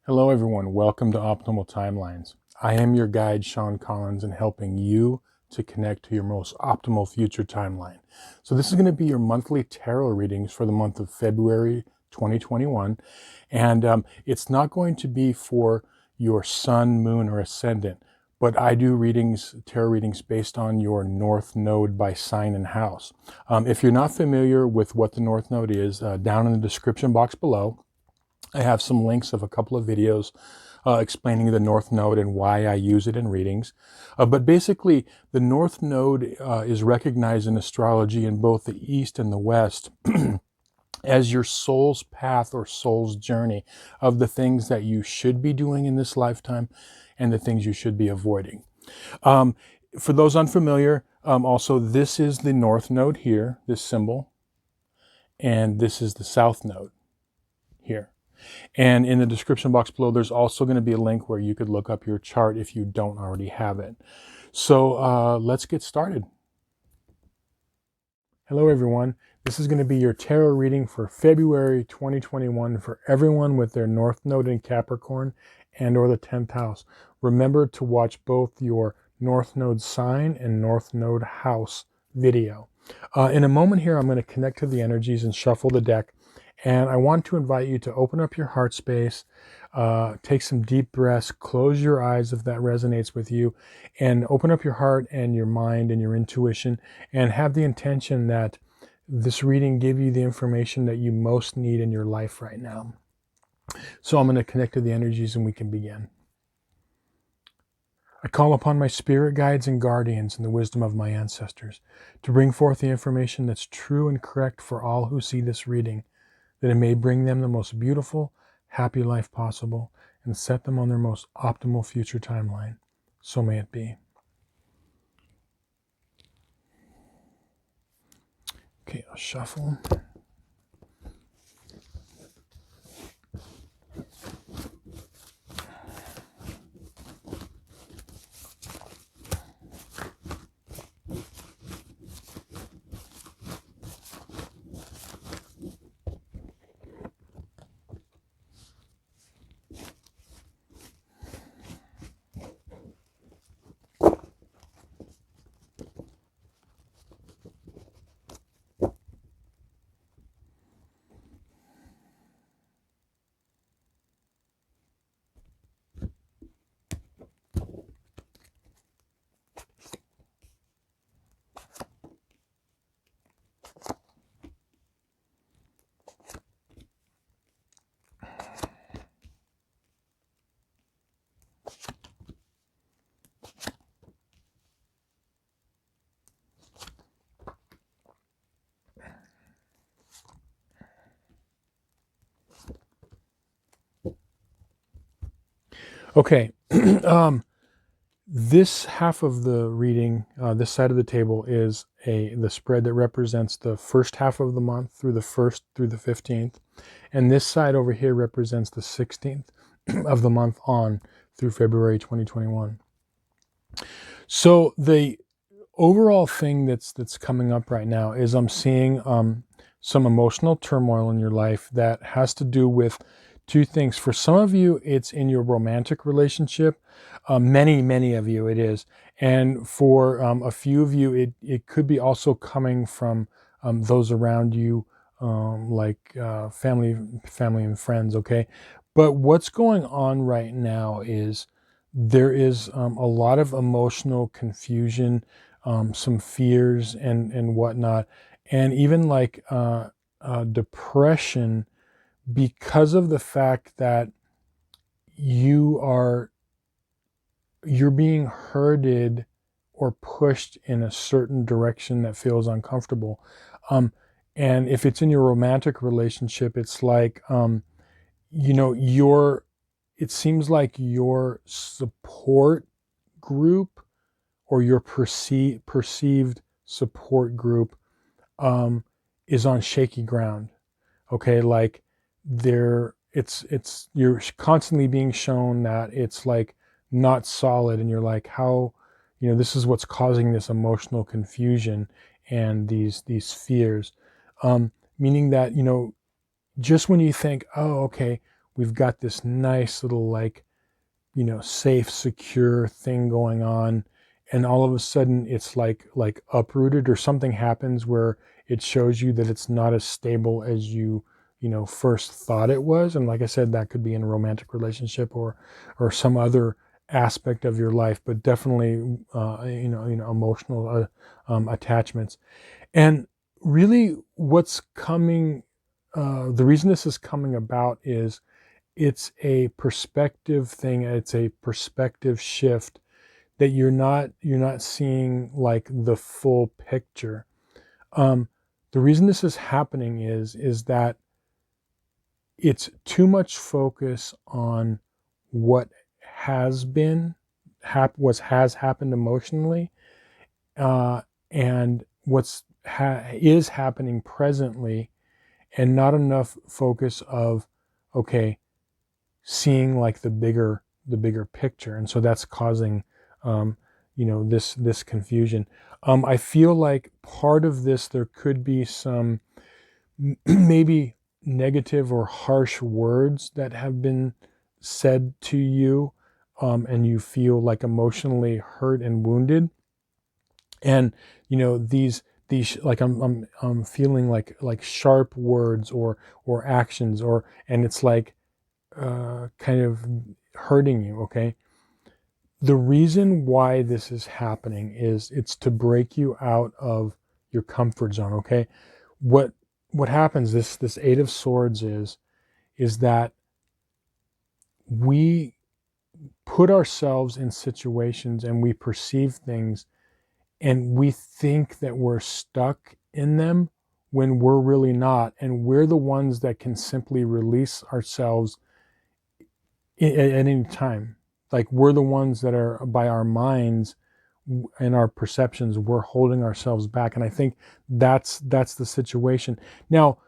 Hello everyone, welcome to Optimal Timelines. I am your guide, Sean Collins, in helping you to connect to your most optimal future timeline. So this is going to be your monthly tarot readings for the month of February 2021. And it's not going to be for your sun, moon, or ascendant, but I do tarot readings based on your North Node by sign and house. If you're not familiar with what the North Node is, down in the description box below, I have some links of a couple of videos explaining the North Node and why I use it in readings. But basically, the North Node is recognized in astrology in both the East and the West as your soul's path or soul's journey of the things that you should be doing in this lifetime and the things you should be avoiding. For those unfamiliar, also, this is the North Node here, this symbol, and this is the South Node here. And in the description box below, there's also going to be a link where you could look up your chart if you don't already have it. So let's get started. Hello everyone. This is going to be your tarot reading for February 2021 for everyone with their North Node in Capricorn and or the 10th house. Remember to watch both your North Node sign and North Node house video. In a moment here, I'm going to connect to the energies and shuffle the deck. And I want to invite you to open up your heart space, take some deep breaths, close your eyes if that resonates with you, and open up your heart and your mind and your intuition, and have the intention that this reading give you the information that you most need in your life right now. So I'm going to connect to the energies and we can begin. I call upon my spirit guides and guardians and the wisdom of my ancestors to bring forth the information that's true and correct for all who see this reading, that it may bring them the most beautiful, happy life possible and set them on their most optimal future timeline. So may it be. Okay, I'll shuffle. Okay, this half of the reading, this side of the table is the spread that represents the first half of the month through the 1st through the 15th. And this side over here represents the 16th of the month on through February 2021. So the overall thing that's coming up right now is I'm seeing some emotional turmoil in your life that has to do with two things. For some of you, it's in your romantic relationship. Many of you, it is. And for a few of you, it could be also coming from those around you, like family and friends, okay? But what's going on right now is there is a lot of emotional confusion, some fears and whatnot, and even like depression, because of the fact that you're being herded or pushed in a certain direction that feels uncomfortable. And if it's in your romantic relationship, it's like, it seems like your support group or your perceived support group is on shaky ground. Okay, like you're constantly being shown that it's like not solid, and you're like, how, this is what's causing this emotional confusion and these fears, meaning that, just when you think, oh, okay, we've got this nice little, like, safe, secure thing going on, and all of a sudden it's like uprooted, or something happens where it shows you that it's not as stable as you first thought it was. And like I said, that could be in a romantic relationship or some other aspect of your life, but definitely emotional attachments. And really what's coming, the reason this is coming about is it's a perspective thing. It's a perspective shift that you're not seeing like the full picture. The reason this is happening is that it's too much focus on what has been, what has happened emotionally, uh, and is happening presently, and not enough focus of, okay, seeing like the bigger picture. And so that's causing this confusion. I feel like part of this, there could be some maybe negative or harsh words that have been said to you, and you feel like emotionally hurt and wounded. And these like I'm feeling like sharp words or actions, and it's like kind of hurting you. Okay, the reason why this is happening is it's to break you out of your comfort zone. Okay, what what happens, this Eight of Swords is that we put ourselves in situations and we perceive things, and we think that we're stuck in them when we're really not, and we're the ones that can simply release ourselves at any time. Like, we're the ones that are, by our minds and our perceptions, we're holding ourselves back. And I think that's the situation. Now,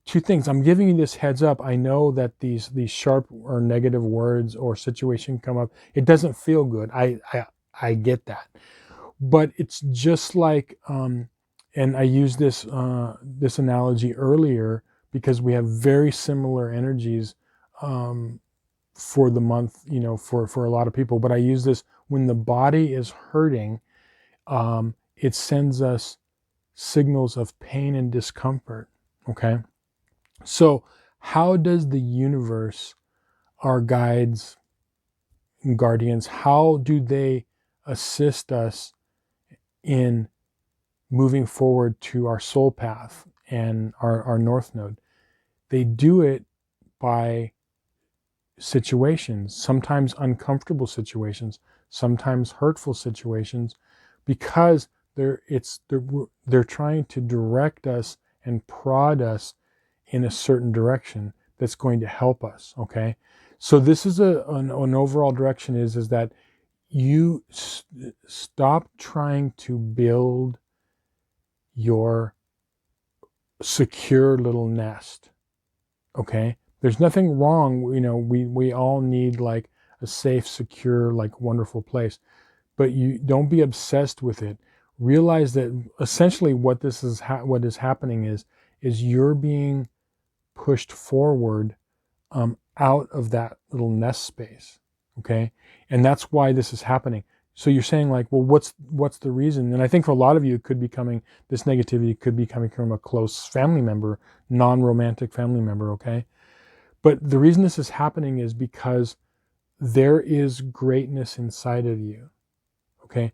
two things. I'm giving you this heads up. I know that these sharp or negative words or situation come up. It doesn't feel good. I get that. But it's just like, and I used this analogy earlier because we have very similar energies for the month, for a lot of people. But I use this when the body is hurting. It sends us signals of pain and discomfort. Okay. So how does the universe, our guides and guardians, how do they assist us in moving forward to our soul path and our north node? They do it by situations, sometimes uncomfortable situations, sometimes hurtful situations, because they're trying to direct us and prod us in a certain direction that's going to help us. Okay, so this is an overall direction is that you stop trying to build your secure little nest. Okay, there's nothing wrong. We all need like a safe, secure, like wonderful place, but you don't be obsessed with it. Realize that essentially what what is happening is you're being pushed forward, out of that little nest space. Okay, and that's why this is happening. So you're saying like, well, what's the reason? And I think for a lot of you, it could be this negativity could be coming from a close family member, non-romantic family member. Okay, but the reason this is happening is because there is greatness inside of you. Okay,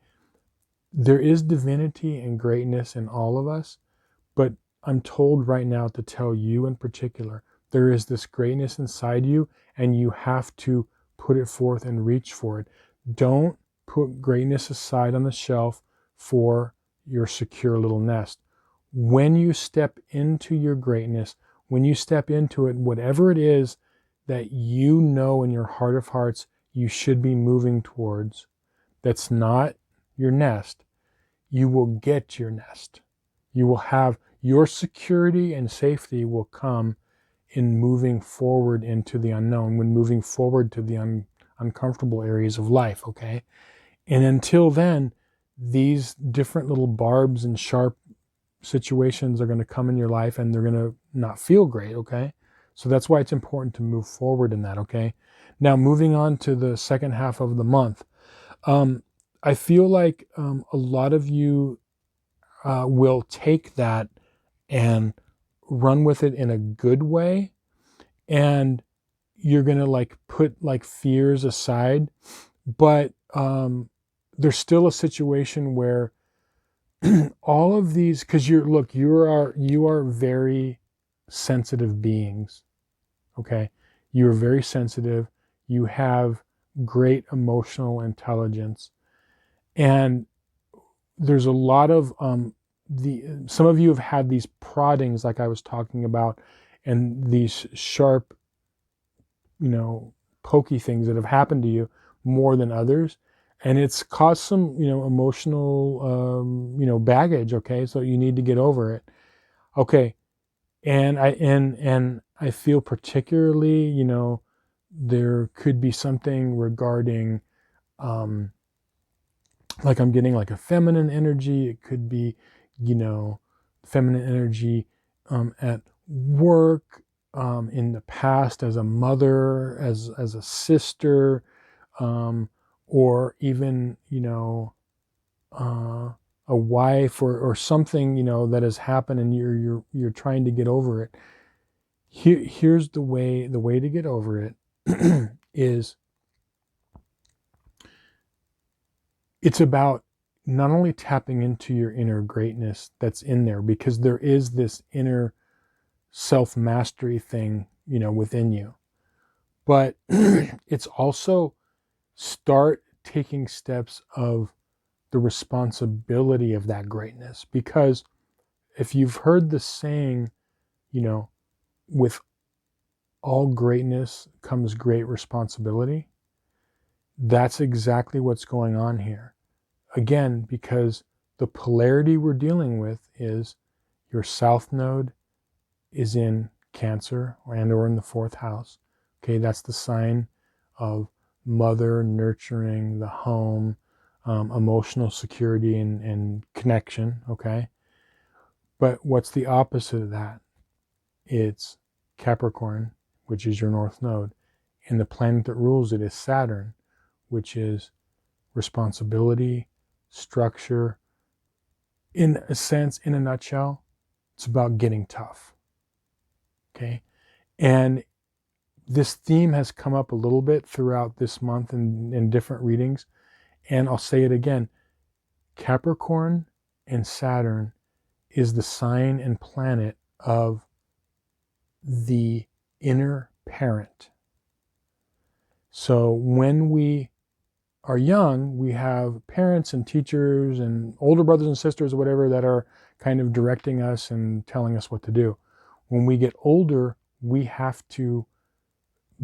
there is divinity and greatness in all of us, but I'm told right now to tell you in particular, there is this greatness inside you, and you have to put it forth and reach for it. Don't put greatness aside on the shelf for your secure little nest. When you step into your greatness, when you step into it, whatever it is that you know in your heart of hearts you should be moving towards, that's not your nest, you will get your nest. You will have your security and safety will come in moving forward into the unknown, when moving forward to the uncomfortable areas of life. Okay. And until then, these different little barbs and sharp situations are going to come in your life, and they're going to not feel great. Okay. So that's why it's important to move forward in that, okay? Now, moving on to the second half of the month. I feel like a lot of you will take that and run with it in a good way, and you're gonna like put like fears aside, but there's still a situation where all of these, because you are very sensitive beings, okay? You're very sensitive. You have great emotional intelligence, and there's a lot of the some of you have had these proddings like I was talking about, and these sharp, pokey things that have happened to you more than others, and it's caused some emotional baggage, okay? So you need to get over it, okay? And I feel particularly, there could be something regarding um like I'm getting like a feminine energy. It could be, feminine energy at work, in the past as a mother, as a sister, um, or even, uh, a wife, or something, that has happened, and you're trying to get over it. Here's the way to get over it is it's about not only tapping into your inner greatness that's in there, because there is this inner self mastery thing, within you, but it's also start taking steps of the responsibility of that greatness. Because if you've heard the saying, with all greatness comes great responsibility, that's exactly what's going on here. Again, because the polarity we're dealing with is your south node is in Cancer or in the fourth house. Okay, that's the sign of mother, nurturing, the home, emotional security and connection. Okay, but what's the opposite of that? It's Capricorn, which is your north node, and the planet that rules it is Saturn, which is responsibility, structure. In a sense, in a nutshell, it's about getting tough. Okay. And this theme has come up a little bit throughout this month in different readings. And I'll say it again, Capricorn and Saturn is the sign and planet of the inner parent. So when we are young, we have parents and teachers and older brothers and sisters or whatever that are kind of directing us and telling us what to do. When we get older, we have to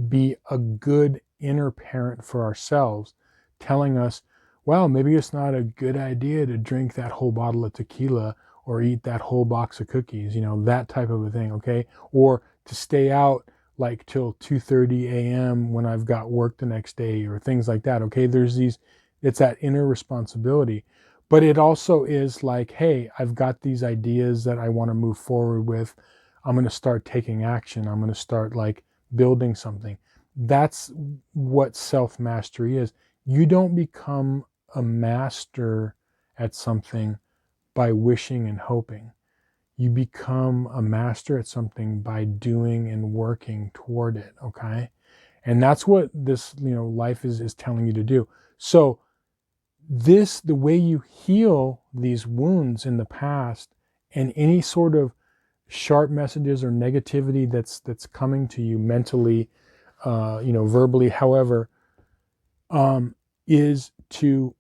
be a good inner parent for ourselves, telling us, well, maybe it's not a good idea to drink that whole bottle of tequila or eat that whole box of cookies, that type of a thing, okay? Or to stay out like till 2:30 a.m. when I've got work the next day, or things like that, okay? It's that inner responsibility. But it also is like, hey, I've got these ideas that I want to move forward with. I'm going to start taking action. I'm going to start like building something. That's what self-mastery is. You don't become a master at something by wishing and hoping. You become a master at something by doing and working toward it, okay? And that's what this, life is telling you to do. So the way you heal these wounds in the past, and any sort of sharp messages or negativity that's coming to you mentally, verbally, however, is to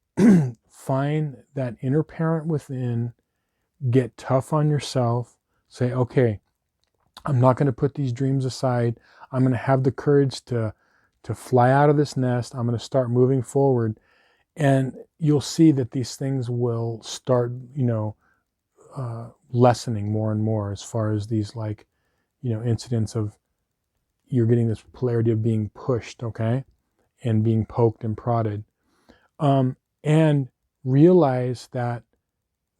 find that inner parent within, get tough on yourself, say, okay, I'm not going to put these dreams aside. I'm going to have the courage to fly out of this nest. I'm going to start moving forward, and you'll see that these things will start, lessening more and more, as far as these incidents of you're getting this polarity of being pushed, okay, and being poked and prodded, and realize that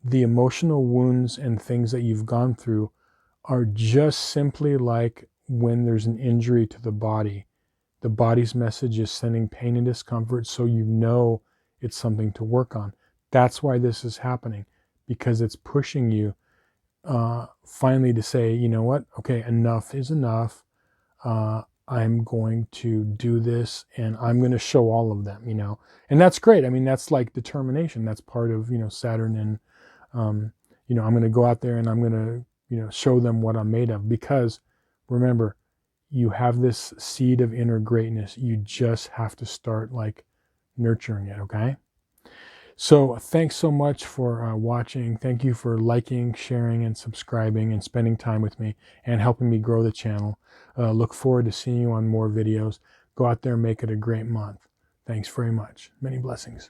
the emotional wounds and things that you've gone through are just simply like when there's an injury to the body's message is sending pain and discomfort, so you know it's something to work on. That's why this is happening, because it's pushing you finally to say, you know what, okay, enough is enough. I'm going to do this, and I'm going to show all of them, and that's great. I mean, that's like determination. That's part of, Saturn. And, I'm going to go out there and I'm going to, show them what I'm made of, because remember, you have this seed of inner greatness. You just have to start like nurturing it. Okay. So thanks so much for watching. Thank you for liking, sharing, and subscribing, and spending time with me and helping me grow the channel. Look forward to seeing you on more videos. Go out there and make it a great month. Thanks very much. Many blessings.